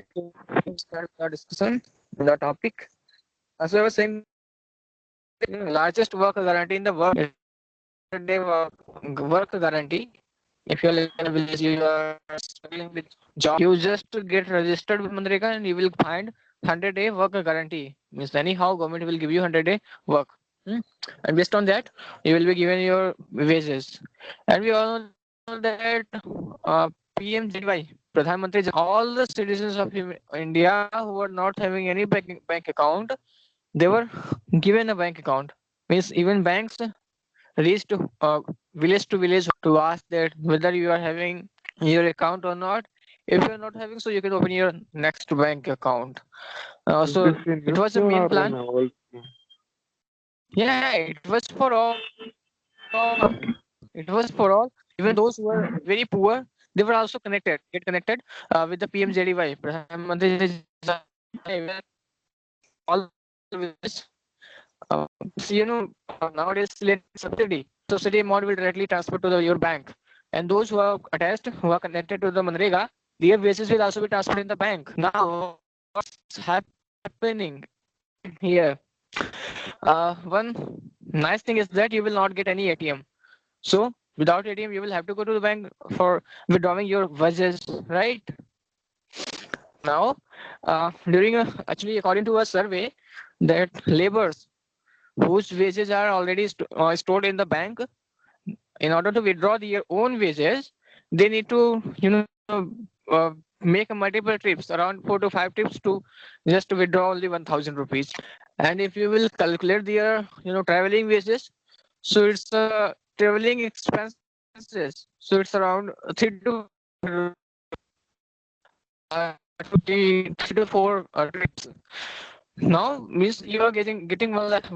start the discussion on the topic. So I was saying, largest work guarantee in the world is 100-day work guarantee. If you are living in a village, you are struggling with job, you just get registered with Manrega and you will find 100-day work guarantee. Means anyhow government will give you 100-day work. Hmm? And based on that, you will be given your wages. And we all know that PMJDY, Pradhan Mantri, all the citizens of India who were not having any bank account, they were given a bank account. Means even banks reached to village to ask that whether you are having your account or not. If you are not having, so you can open your next bank account. Is this So in it was UK a main or in plan. all? Yeah, it was for all. It was for all. Even those who were very poor, they were also get connected with the PMJDY, Pradhan Mantri all the villages. Nowadays subsidy amount will directly transfer to your bank, and those who are attached, who are connected to the Manrega, their wages will also be transferred in the bank. Now, what's happening here? One nice thing is that you will not get any ATM. So, without ATM, you will have to go to the bank for withdrawing your wages, right? Now, actually, according to a survey, that laborers whose wages are already stored in the bank, in order to withdraw their own wages, they need to uh, make multiple trips, around 4 to 5 trips, to just to withdraw only 1000 rupees. And if you will calculate their traveling wages, so it's traveling expenses, so it's around 3 to 4 trips. Now means you are getting 1 lakh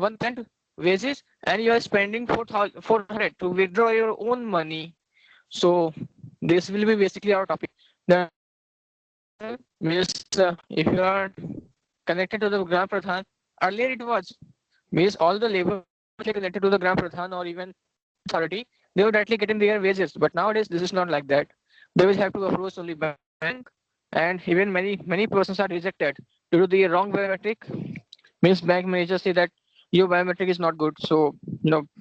wages, and you are spending 4,400 to withdraw your own money. So this will be basically our topic. The means if you are connected to the Gram Pradhan, earlier it was means all the labor connected to the Gram Pradhan or even authority, they were directly getting their wages. But nowadays this is not like that. They will have to approach only bank, and even many persons are rejected due to the wrong biometric. Means bank manager say that your biometric is not good, so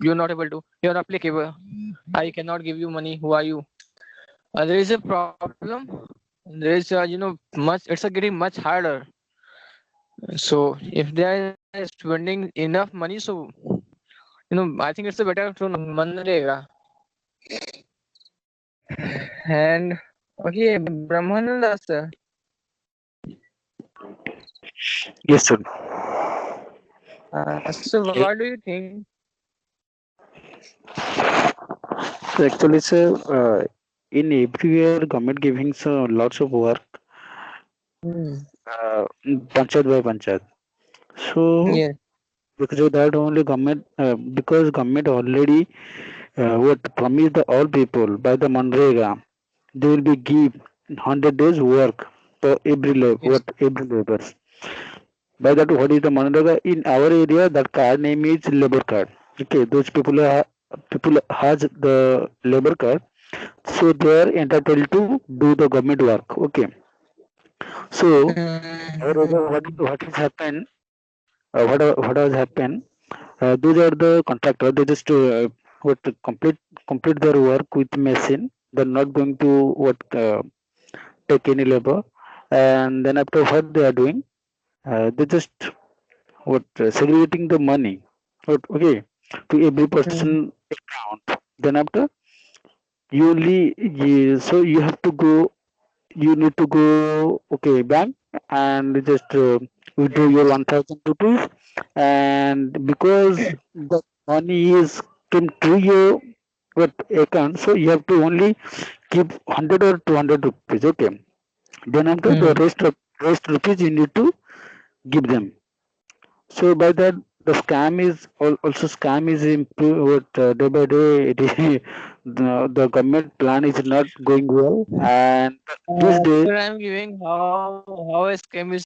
you're not able to, you're applicable, I cannot give you money, who are you? There is a problem. There is much, it's a getting much harder. So if they are spending enough money, so I think it's a better to Manrega. And okay, Brahmananda sir, Yes, sir. so what do you think? So actually, sir, in everywhere, government giving so lots of work, Hmm. panchayat by panchayat. So Yes. because of that only government, because government already what promised the all people by the Manrega, they will be give 100 days work for every Yes. every laborers. By that, what is the Manrega in our area? That card name is labor card. Okay, those people has the labor card, so they are entitled to do the government work. Okay, so however, what has happened? What has happened? Those are the contractor. They just what complete their work with machine. They're not going to what take any labor, and then after what they are doing, they just what segregating the money. What okay to every Hmm. person account. Then after so you have to go. You need to go okay bank and just withdraw your 1,000 rupees, and because the money is came to your what account, so you have to only keep 100 or 200 rupees. Okay, then after the Hmm. rest rupees you need to give them. So by that the scam is also scam is improved day by day. It is, the government plan is not going well, and these days. Sir, I'm giving how a scam is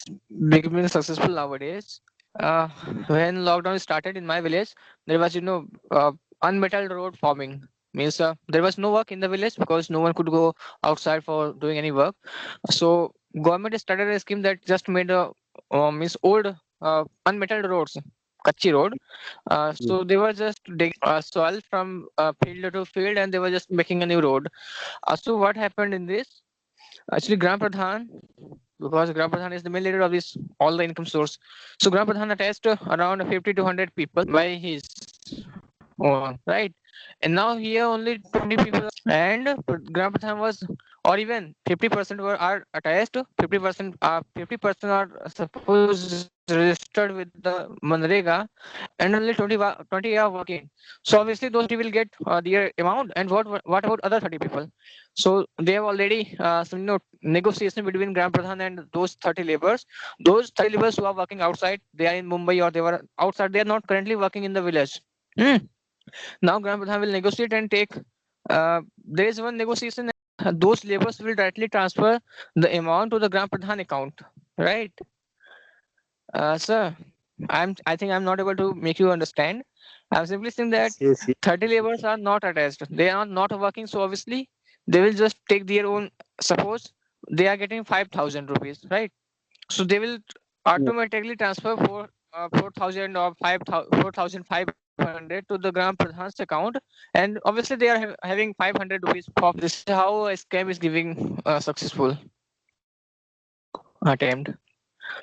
becoming successful nowadays. Uh, when lockdown started in my village, there was unmetalled road forming. Means there was no work in the village because no one could go outside for doing any work. So government started a scheme that just made means old unmetalled roads, kachi road. So they were just digging soil from field to field, and they were just making a new road. So what happened in this? Actually, Gram Pradhan, because Gram Pradhan is the main leader of this all the income source. So Gram Pradhan attached around 50 to 100 people by his own, right? And now here only 20 people, and Gram Pradhan was, or even 50% were are attached. 50% are suppose registered with the Manrega, and only 20 are working. So obviously those 30 will get their amount. And what about other 30 people? So they have already some negotiation between Gram Pradhan and those 30 laborers. Those 30 laborers who are working outside, they are in Mumbai or they were outside. They are not currently working in the village. Hmm. Now Gram Pradhan will negotiate and take. There is one negotiation. Those laborers will directly transfer the amount to the Gram Pradhan account, right? Sir, I think I'm not able to make you understand. I'm simply saying that Yes, yes. 30 laborers are not attached. They are not working, so obviously they will just take their own. Suppose they are getting 5,000 rupees, right? So they will automatically transfer 4,000 or 4,500 to the Gram Pradhan's account, and obviously they are having 500 rupees profit. This is how a scam is giving successful attempt.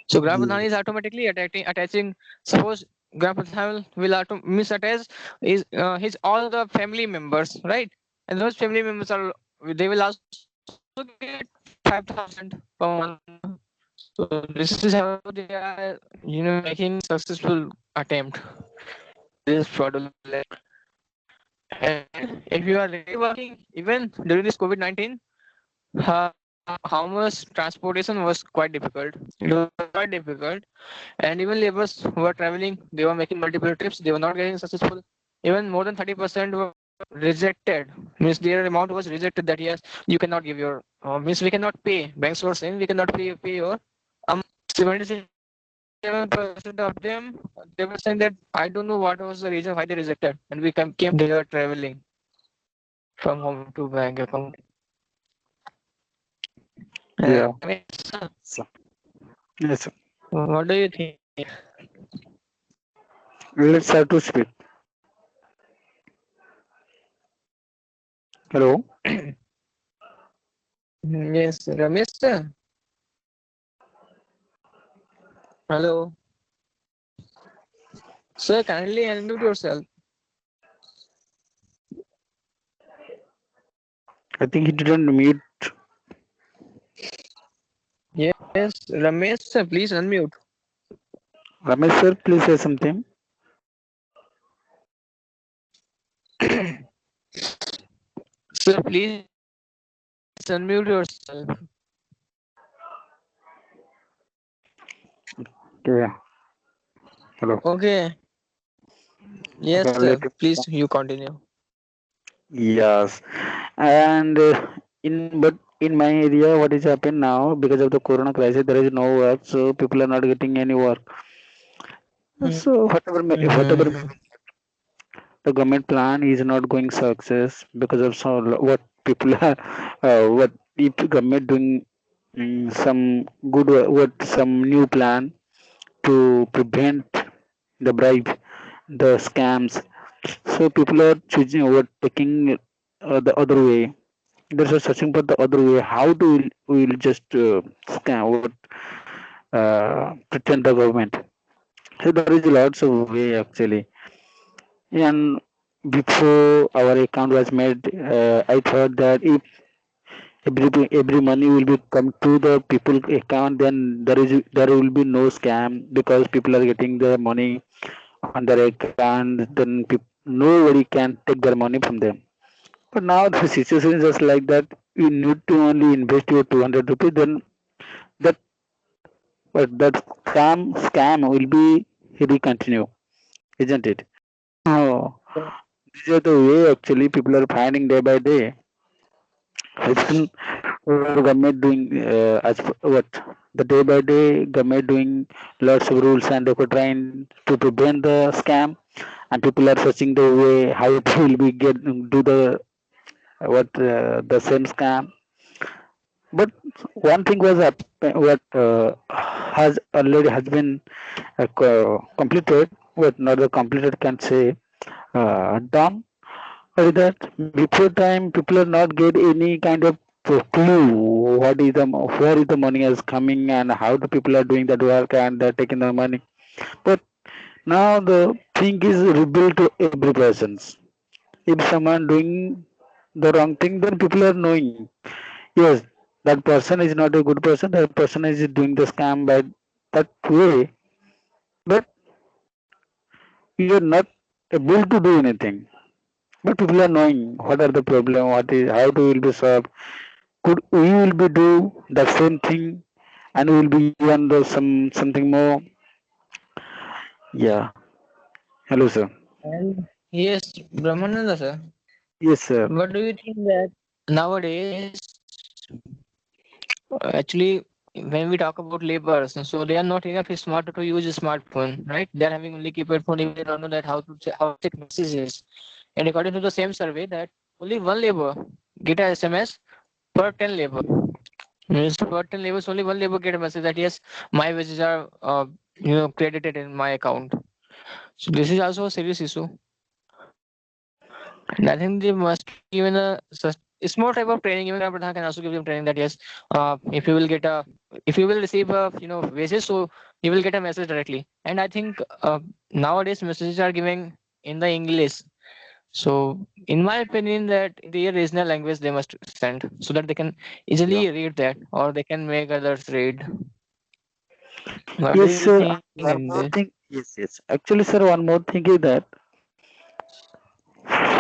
So Gram Pradhan is Yes. automatically attaching. Suppose Gram Pradhan will misattach is his all the family members, right? And those family members are, they will also get 5,000 per month. So this is how they are, making successful attempt in this fraudulent. And if you are really working, even during this COVID-19, how much transportation was quite difficult. It was quite difficult. And even laborers were traveling, they were making multiple trips, they were not getting successful. Even more than 30% were rejected. Means their amount was rejected, that yes, you cannot give your means we cannot pay. Banks were saying we cannot pay your amount. 77% of them, they were saying that I don't know what was the reason why they rejected, and we came to know that they were traveling from home to bank account. Yeah. I mean, So, yes. what do you think? Let's start to speak. Hello. Yes, Ramesh sir. Hello. Sir, kindly unmute yourself. I think he didn't mute. Yes, Ramesh sir, please unmute. Ramesh sir, please say something. Sir, please unmute yourself. Yeah. Hello. Okay. Yes, Okay, sir. let him. Please, you continue. Yes. And in my area, what is happening now because of the corona crisis, there is no work, so people are not getting any work. So whatever Mm-hmm. the government plan is not going success because of so what people are what if government doing some good what some new plan to prevent the bribe, the scams. So people are choosing what taking the other way. There's a searching for the other way. How do we will just scam what pretend the government. So there is lots of way actually. And before our account was made, I thought that if every money will be come to the people account, then there will be no scam because people are getting their money on their account. Then nobody can take their money from them. But now the situation is just like that. You need to only invest your 200 rupees. Then that that scam will be will continue, isn't it? Oh, these are the way actually people are finding day by day. Then government doing what the day by day government doing lots of rules and they could trying to prevent the scam, and people are searching the way how to will be get do the what the same scam. But one thing was what has been completed, what not the completed can say done. Or that before time people are not get any kind of clue what is the where is the money is coming and how the people are doing that work and they're taking the money. But now the thing is revealed to every person. If someone doing the wrong thing, then people are knowing. Yes, that person is not a good person. That person is doing the scam by that way. But you are not able to do anything. But people are knowing what are the problem, what is how to will be solved. Could we will be do the same thing and we will be given the something more. Yeah. Hello, sir. And yes, Brahmananda sir, Yes, sir. what do you think that nowadays, actually, when we talk about laborers, so they are not enough smart to use a smartphone, right? They are having only keypad phone, even they don't know that how to check messages. And according to the same survey, that only one labor get a SMS per 10 labor. Means per 10 labors, only one labor get a message that yes, my wages are credited in my account. So this is also a serious issue. And I think they must be given a small type of training. Even our Pradhan can also give them training that yes, if you will get a, if you will receive a wages, so you will get a message directly. And I think nowadays messages are giving in the English. So in my opinion, that in their regional language they must send so that they can Yeah. easily read that or they can make others read. What do Yes, you sir. think in One this? more thing. Yes, yes. Actually, sir, one more thing is that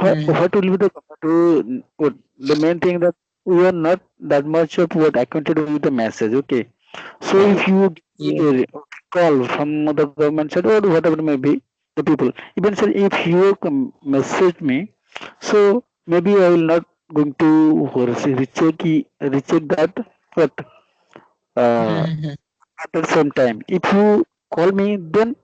Mm. what will be the what, the main thing that we are not that much of what acquainted with the message. Okay. So if you Yeah. get a call from the government side or whatever it may be, the people, even sir, if you message me, so maybe I will not going to recheck that, but uh, after some time, if you call me, then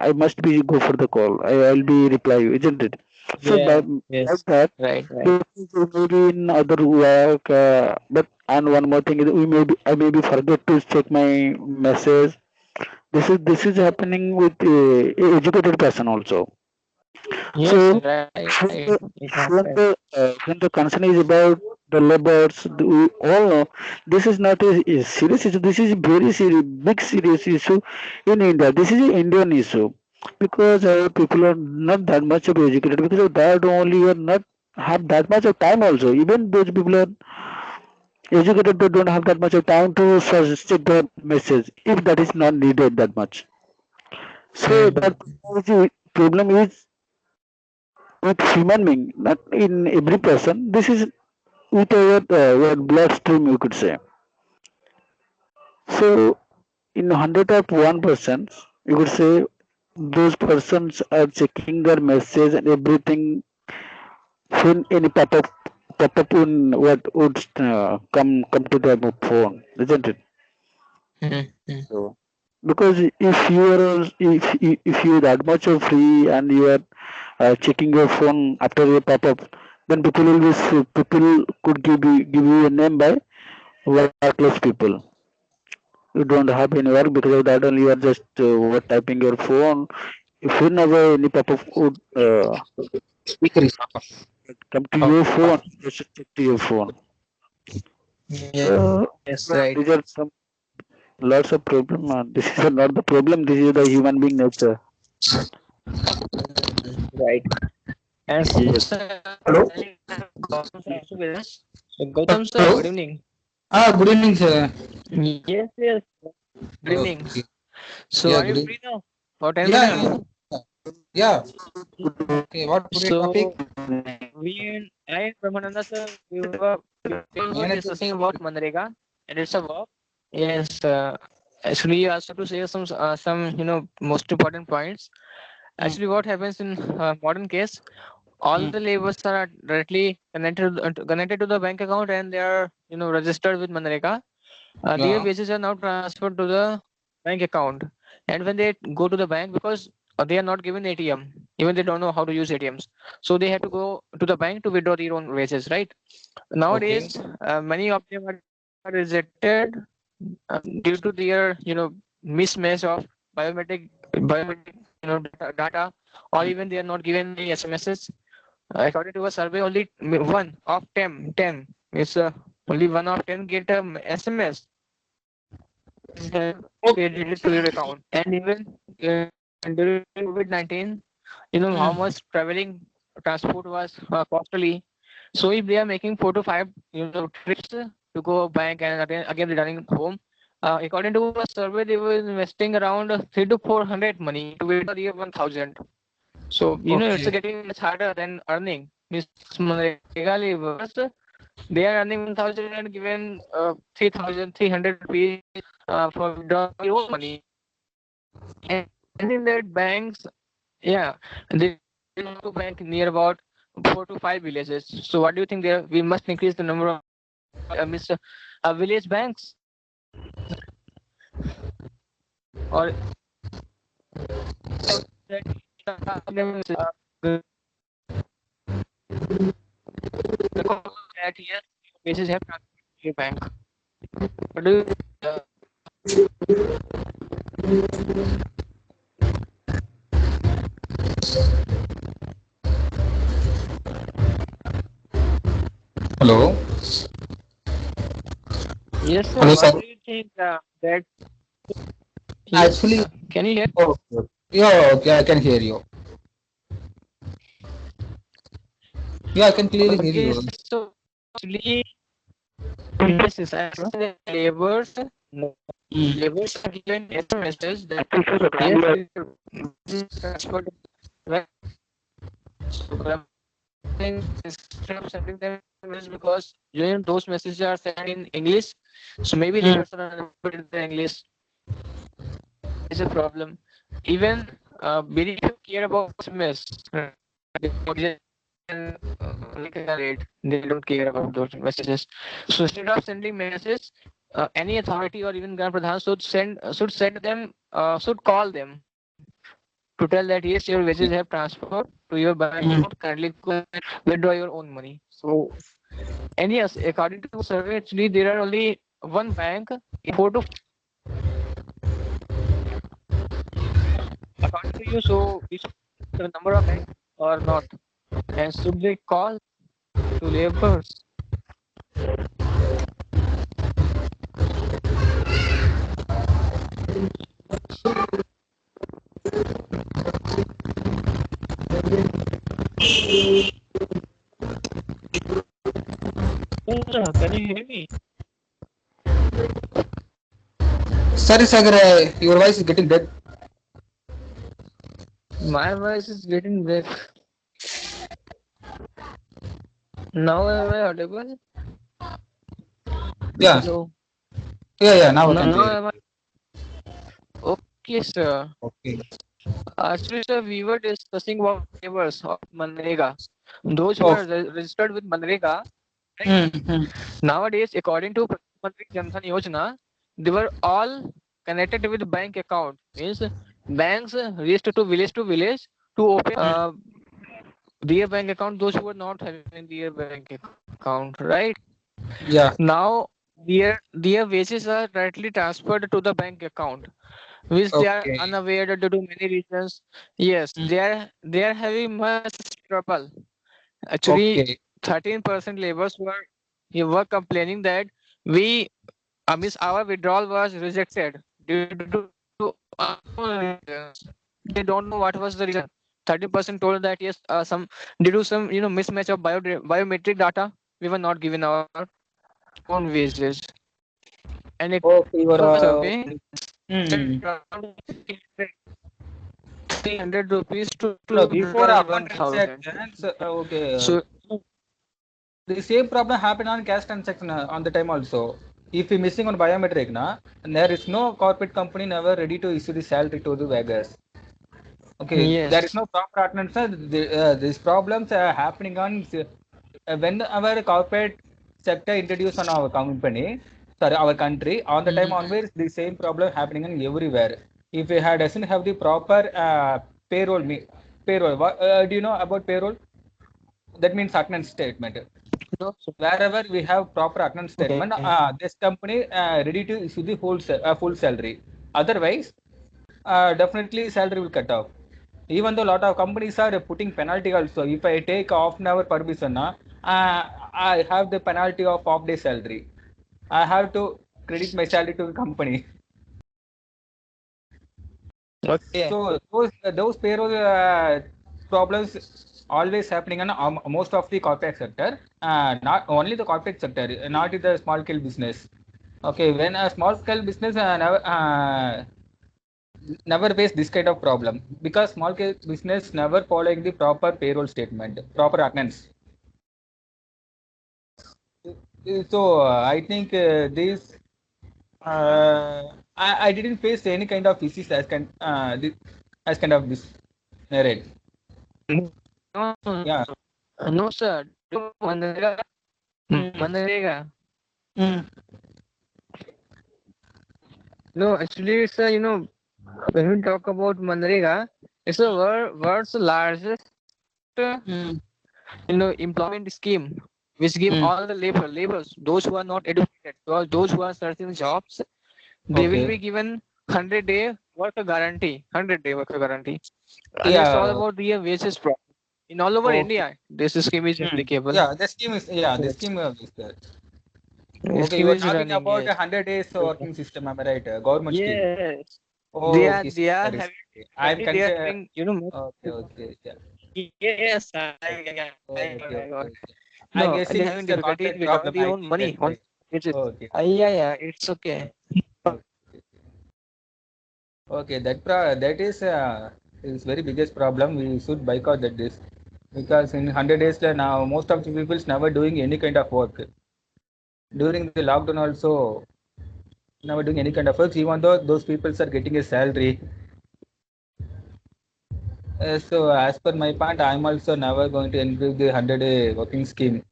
I must be go for the call. I'll be reply you, isn't it? So Yeah. like Yes. that, Right. Right. because maybe in other work, but and one more thing is we maybe I maybe forget to check my message. This is happening with educated person also. Yes. So Right. Right. when the It happens. when the concern is about the laborers, we all know this is not a serious issue. This is very serious, big serious issue in India. This is an Indian issue because our people are not that much of educated. Because of that only, we are not have that much of time also. Even those people are educated, they don't have that much of time to check the message if that is not needed that much. So that Mm. problem is with human being, not in every person. This is with our bloodstream, you could say. So, in 100 of 1%, you could say those persons are checking their message and everything when any pop up in what would come to their phone, isn't it? Mm. So, because if you that much of free and you are checking your phone after a pop-up, then people will be people could give you a name by workless people. You don't have any work because of that only you are just typing your phone. If whenever any pop-up would Speaker is come to off. your phone, you should check to your phone. So Yes. Right. these are some lots of problem. This is not the problem. This is the human being nature. Right. And Yes. since Hello. Gautam sir also with us. So Gautam sir, Hello. good evening. Good evening, sir. Yes. Yes. Good evening. Okay. So Yeah, are good you evening. free now for 10 Yeah, minutes? yeah, yeah. Okay, what today topic? So I and Brahmananda sir, we were discussing about Manrega, and it's a work. Yes. Actually, you asked to say some most important points. Hmm. Actually, what happens in modern case, all Hmm. the laborers are directly connected to the bank account and they are registered with Manrega. Their Yeah. wages are now transferred to the bank account, and when they go to the bank, because they are not given ATM, even they don't know how to use ATMs. So they have to go to the bank to withdraw their own wages, right? Okay. Nowadays, many of them are rejected due to their, mismatch of biometric, data, or even they are not given any SMSs. According to a survey, only one of 10 is only one of 10 get a SMS have credited to your account. And even during COVID-19, how Mm. much traveling transport was costly. So if they are making 4 to 5, trips to go bank and again returning home, according to a survey, they were investing around 3 to 400 money to withdraw the 1,000. So it's Okay. getting much harder than earning. Miss Manrega laborers, they are earning 1,000 and given 3,300 rupees for withdrawing your own money. And I think that banks, yeah, they belong to bank near about 4 to 5 villages. So what do you think there? We must increase the number of village banks, or that that yes, wages have transferred to your bank. What do you? Hello. Yes, sir. Hello, What sir. do you think that? Yes, Actually, can you hear? oh, yeah, okay, I can hear you. Yeah, I can clearly hear Okay, you. so actually, yes, yes, actually, the laborers, no, Mm. laborers are given SMSs that yes, this is transferred, right? So instead of sending them messages, because those messages are sent in English, so maybe Mm. laborers are unable to read the English. Is a problem. Even very few care about SMS. Right? They can like rate. They don't care about those messages. So instead of sending messages, any authority or even Grand Pradhan should send them should call them to tell that yes, your wages have transferred to your bank Mm. account. Kindly go and withdraw your own money. So and yes, according to survey, actually there are only one bank in 4 to according to you. So we should the number of banks or not, and should they call to laborers? Can you hear me? Sorry, Sagar, your voice is getting dead. My voice is getting back. Now am I audible? Yeah, Hello. yeah, now I No, can now clearly am I? hear Okay, sir. you. Okay. Actually, sir, we were discussing about laborers of Manrega. Those who Oh. are registered with Manrega, right? Mm. Mm. Nowadays, according to Pradhan Mantri Jan Dhan Yojana, they were all connected with bank account. Means banks reached to village to open Mm. their bank account. Those who were not having their bank account, right? Yeah. Now their wages are directly transferred to the bank account, which they are Okay. unaware due to many reasons. Yes, Mm. they are having much trouble. Actually, Okay. 13% laborers were complaining that we means our withdrawal was rejected due to unknown reasons. They don't know what was the reason. 13% told that yes, due to some mismatch of biometric data, we were not given our own wages. And it Okay, your survey mm. around 300 rupees to No, before withdraw account 1,000. transactions, okay. So The same problem happened on cash transaction on the time also. If we missing on biometric, na, there is no corporate company never ready to issue the salary to the beggars. Okay, there is yes. no proper attendance. These problems are happening on when our corporate sector introduced on our company, sorry, our country. On the time Mhm. onwards, the same problem happening in everywhere. If we had doesn't have the proper payroll me payroll. Do you know about payroll? That means attendance statement. No, sir. Wherever we have proper attendance statement, Okay. this company ready to issue the full salary. Otherwise, definitely salary will cut off. Even though a lot of companies are putting penalty also. If I take half an hour permission, I have the penalty of half day salary. I have to credit my salary to the company. Okay. So those payroll problems always happening in most of the corporate sector. Not only the corporate sector, not in the small scale business. Okay, when a small scale business never face this kind of problem because small scale business never following the proper payroll statement, proper attendance. So I think this I didn't face any kind of issues as kind of this merit. No, Yeah. no, sir. Do Manrega. Mm. Manrega. Mm. No, actually, it's when we talk about Manrega, it's the world's largest, uh, Mm. employment scheme, which give Mm. all the laborers, those who are not educated, those who are searching jobs, they will Okay. be given 100-day work guarantee, 100-day work guarantee, and it's all Yeah. about the wages problem. In all over Okay. India, this scheme is Mm. applicable. Yeah, the Yes, scheme is there. the Okay, scheme you are is talking running. about a Yes, 100 days working system, am I right? Government scheme. yes. They Oh, are okay, they are sorry, having sorry. I'm difficulty. They are consider. having Okay, okay, yeah. yes, I Okay, got. okay, okay. I No, guessing they're this having is a difficulty in corporate withdrawing problem. their I own think money that's on why. wages. Okay, Yeah, it's okay. okay, okay. That is very biggest problem. We should boycott this because in 100 days now most of the people's never doing any kind of work. During the lockdown also never doing any kind of work. Even though those people are getting a salary. So as per my point, I'm also never going to increase the 100-day working scheme.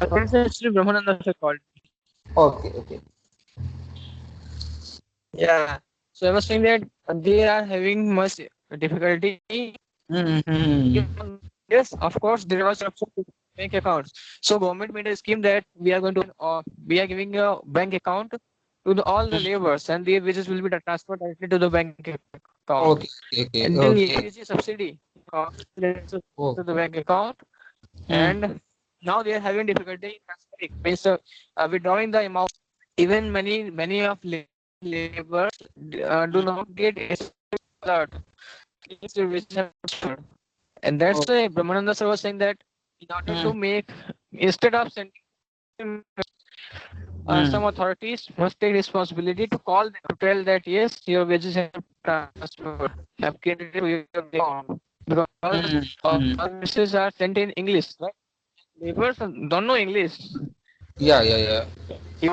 It's actually Brahmananda sir called. Okay, okay. Yeah. So I was saying that they are having much difficulty. Mm-hmm. Yes, of course, there was option to bank accounts. So government made a scheme that we are going to we are giving a bank account to all the laborers, and the wages will be transferred directly to the bank account. Okay, okay, And then okay, okay. ABG subsidy to Oh. the bank account, Mm. and now they are having difficulty in transferring, means withdrawing the amount. Even many of laborers do Mm. not get alert. It's the wages have transferred. And that's Oh. why Brahmananda sir was saying that in order to Mm. make, instead of sending Mm. some authorities must take responsibility to call them to tell that yes, your wages have transferred, have credited to your account, because Mm. Mm. all messages are sent in English. Right? Laborers don't know English. Yeah, yeah, yeah. You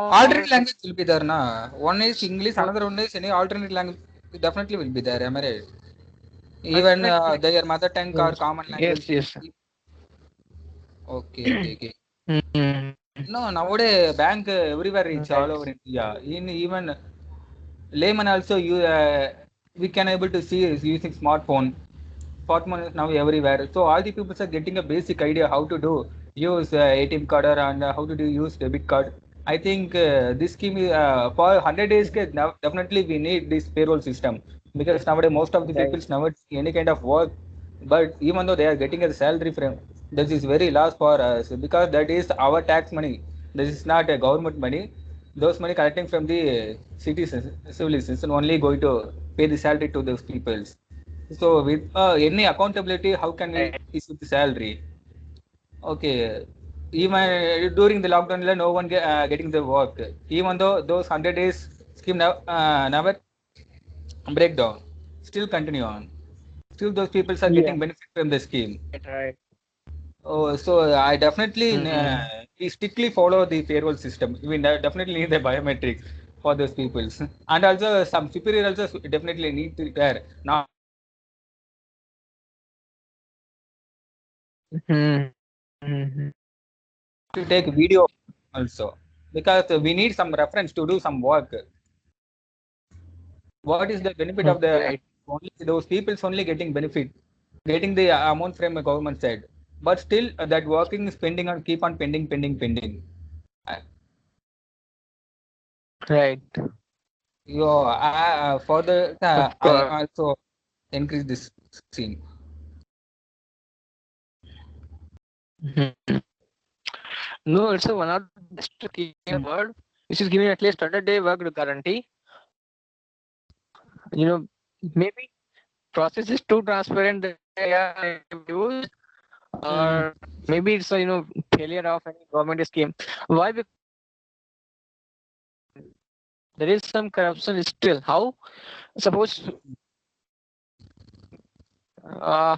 Alternate know, language will be there, na. One is English, another one is any alternate language. Definitely will be there. Am I right? Even their mother tongue or common language. yes, yes. Okay, okay, okay. Mhm. No, nowadays bank everywhere reach all Right. over India. In even layman also you we can able to see is using smartphone. Smartphone is now everywhere. So all the people are getting a basic idea how to do use ATM card and how to do use debit card. I think this scheme is, for 100 days definitely we need this payroll system because nowadays most of the people Right. never see any kind of work. But even though they are getting a salary from this is very loss for us because that is our tax money. This is not a government money. Those money collecting from the citizens, civilians, and only going to pay the salary to those peoples. So with any accountability, how can we Right. issue the salary? Okay, even during the lockdown, no one getting the work. Even though those 100 days scheme never break down, still continue on. Still, those people are Yeah. getting benefit from the scheme. Right. Right. Oh, so I definitely Mm-hmm. we strictly follow the payroll system. We definitely need the biometrics for those peoples, and also some superior also definitely need to there. Now Mm-hmm. to take video also. because we need some reference to do some work. What is the benefit of the Right. only those people's only getting benefit, getting the amount from the government side, but still that working is pending and keep on pending. Uh, Right. you further Of I course. also increase this scene. Mhm. No, it's one of the best scheme in the Mm. world, which is giving at least 100-day work guarantee. Maybe process is too transparent that they are used, Mm. or maybe it's a failure of any government scheme. Why? Because there is some corruption still. How? Suppose uh,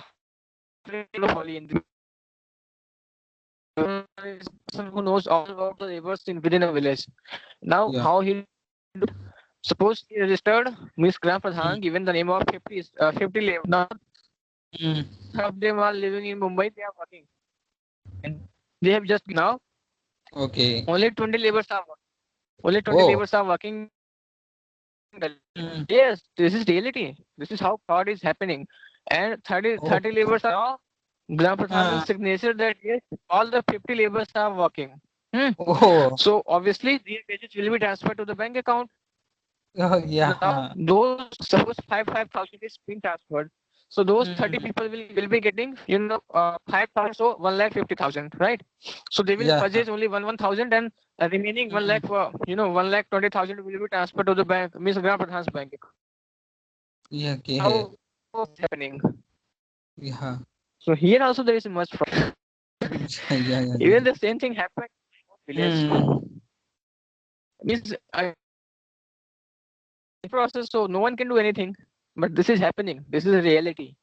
folly in the person who knows all about the labors in within a village. Now, Yeah. how he suppose he registered Miss Gram Mm. Pradhan, given the name of 50 labor. Now, Mm. half of them are living in Mumbai. They are working, and they have just now Okay. only 20 labors are working. Only 20 Oh. labors are working. Mm. Yes, this is reality. This is how fraud is happening. And Oh. 30 labors are now Gram Pradhan's Uh, signature that yes, all the 50 labors are working. Hmm. oh. So obviously, these wages will be transferred to the bank account. Oh, Now, yeah. those suppose 5,000 is being transferred. So those 30 Mm. people will be getting 5,000, so 1,50,000, right? So they will Yeah. purchase only 1,000, and remaining 1 Mm. lakh for 1,20,000 will be transferred to the bank, Miss Gram Pradhan's bank. Yeah. Okay. How it's happening? Yeah. So here also there is much fraud. Yeah. Even the same thing happened in village. Mm. Means process, so no one can do anything. But this is happening. This is a reality.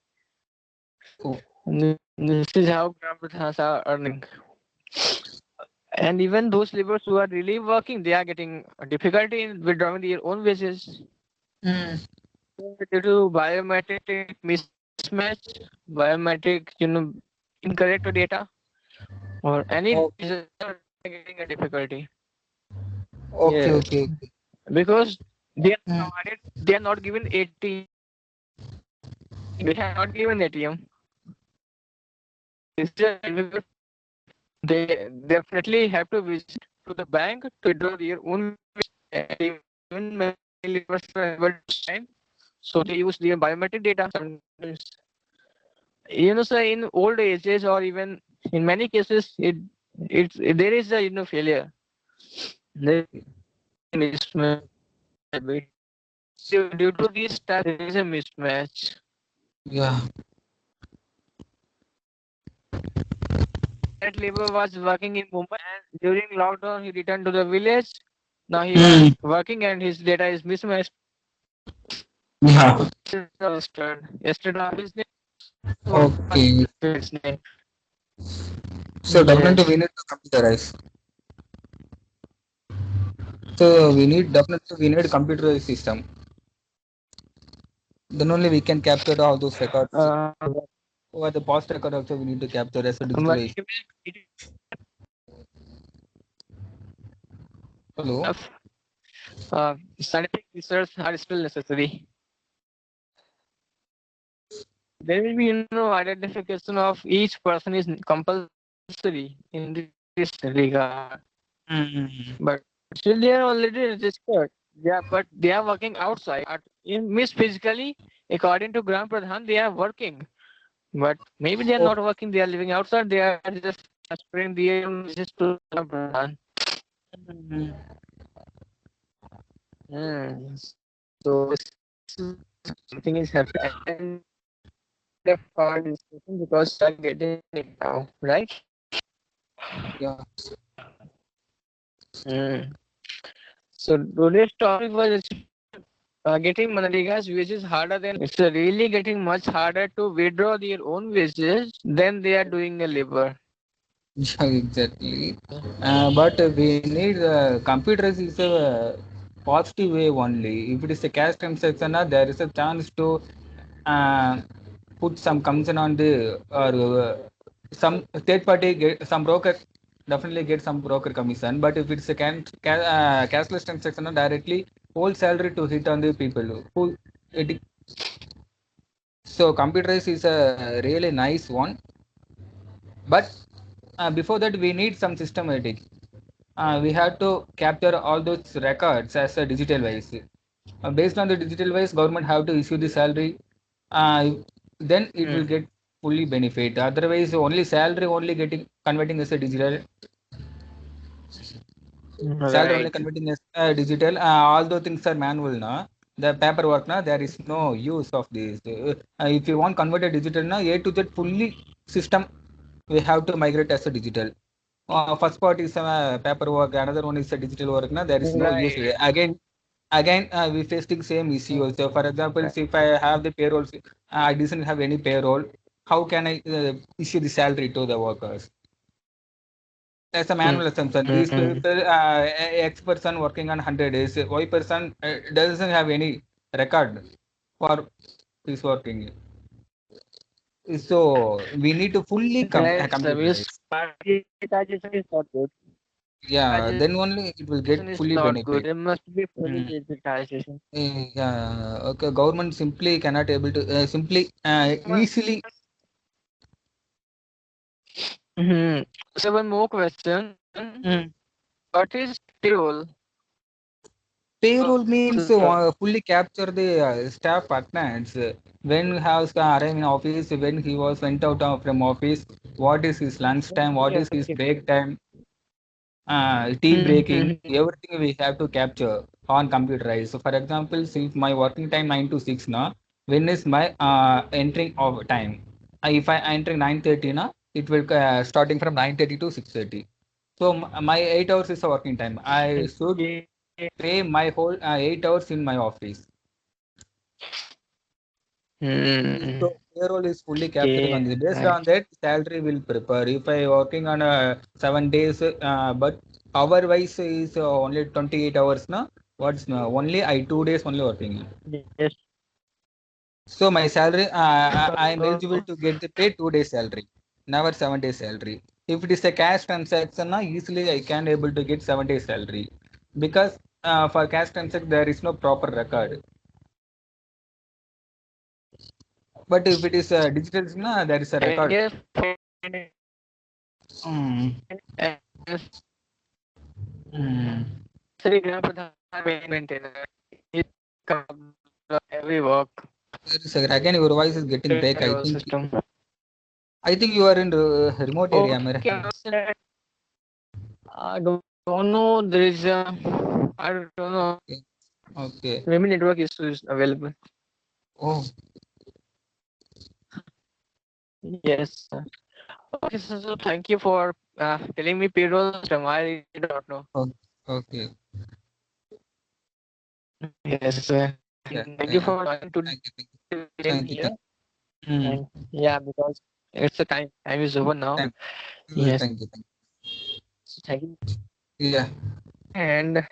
Oh. This is how Gram Pradhans are earning. And even those laborers who are really working, they are getting a difficulty in withdrawing their own wages Mm. due to biometric mismatch, biometric, incorrect data, or any Oh. reason getting a difficulty. Okay. Yes, Okay. because they are Mm. provided, they are not given ATM. They have not given ATM. This is because they definitely have to visit to the bank to withdraw their own. And even many laborers are able to sign, so they use their biometric data sometimes. So in old ages or even in many cases, there is a failure. There is mismatch. So due to this type, there is a mismatch. Yeah. That labor was working in Mumbai, and during lockdown he returned to the village. Now he was Mm. working and his data is mismatched. Yeah. Yesterday of his name was Okay. his name. So definitely we Yes. need to computerize. So we need computerized system. Then only we can capture all those records. Uh, Or the past record also we need to capture as a but digitalized. Hello. enough scientific research are still necessary. There will be identification of each person is compulsory in this regard. Mm. But still they are already registered. Yeah, but they are working outside. In means physically, according to Gram Pradhan, they are working. But maybe they are Oh. not working. They are living outside. They are just transferring their messages to Gram Pradhan. Mm. Hmm. So this is something is happening. And the fraud is happening because they are getting it now, right? Yeah. Hmm. So today's topic was getting Manrega's wages harder than it's really getting much harder to withdraw their own wages than they are doing a labor. Yeah, exactly. But we need computers is a positive way only. If it is a cash transaction, there is a chance to uh, put some commission on the or some third party get some broker. definitely get some broker commission. But if it's a cashless transaction, directly whole salary to hit on the people who it. So computerized is a really nice one, but before that we need some systematic. We have to capture all those records as a digital wise. Based on the digital wise, government have to issue the salary. Uh, then it will Hmm. get fully benefit. Otherwise, only salary only getting converting as a digital salary only Right. converting as digital. All those things are manual now. The paperwork now there is no use of this. If you want convert a digital now, A to Z fully system we have to migrate as a digital. First part is paperwork, another one is a digital work. Now there is no use. Right. Again, we facing same issue. So, for example, Right. if I have the payroll, I didn't have any payroll. How can I issue the salary to the workers? That's a manual assumption. These Mm-hmm. people, X person working on 100 days, Y person doesn't have any record for his working. So we need to fully Right. So means computerize. digitization is not good. Yeah, then only it will get Digitization is fully not good. benefit. It must be fully Mm. digitization. Yeah, okay. Government simply cannot able to simply easily. Mm-hmm. So one more question. Mm. What is payroll? Payroll So, means fully capture the staff attendance. When has arrived in office, when he was went out from office, what is his lunch time, what okay, is his okay. break time, tea breaking, Mm-hmm. everything we have to capture on computerized. So, for example, since my working time 9 to 6 now, when is my entering of time? If I entering 9:30 now, it will starting from 9:30 to 6:30. So my 8 hours is a working time. I should Okay. pay my whole 8 hours in my office. Hmm. So payroll is fully capturing Okay. on this. Based Right. on that, salary will prepare. If I working on 7 days, but hour wise is only 28 hours now. What's only I 2 days only working. Yes. So my salary, I am So, eligible to get the pay 2 days salary, never 7 days salary. If it is a cash transaction, easily I can able to get 7 days salary, because for cash transaction there is no proper record. But if it is digital, there is a record. yes, Mm. and Mm. Sri Gram Pradhan main maintainer. He every work Again, your voice is getting break. payroll system. I think you are in remote area, am I Okay, right? I don't know. There is a I don't know. Okay. Okay. Maybe network issues available. Oh, Yes. Okay, so thank you for telling me payroll system. I really don't know. oh, okay. Yes, and Yeah. thank you for joining Thank you. today Thank you. here. Thank you. Mm. And yeah, because it's the time. Time is over now. Thank you. Yes. Thank you. Thank So thank you. you. Yeah. And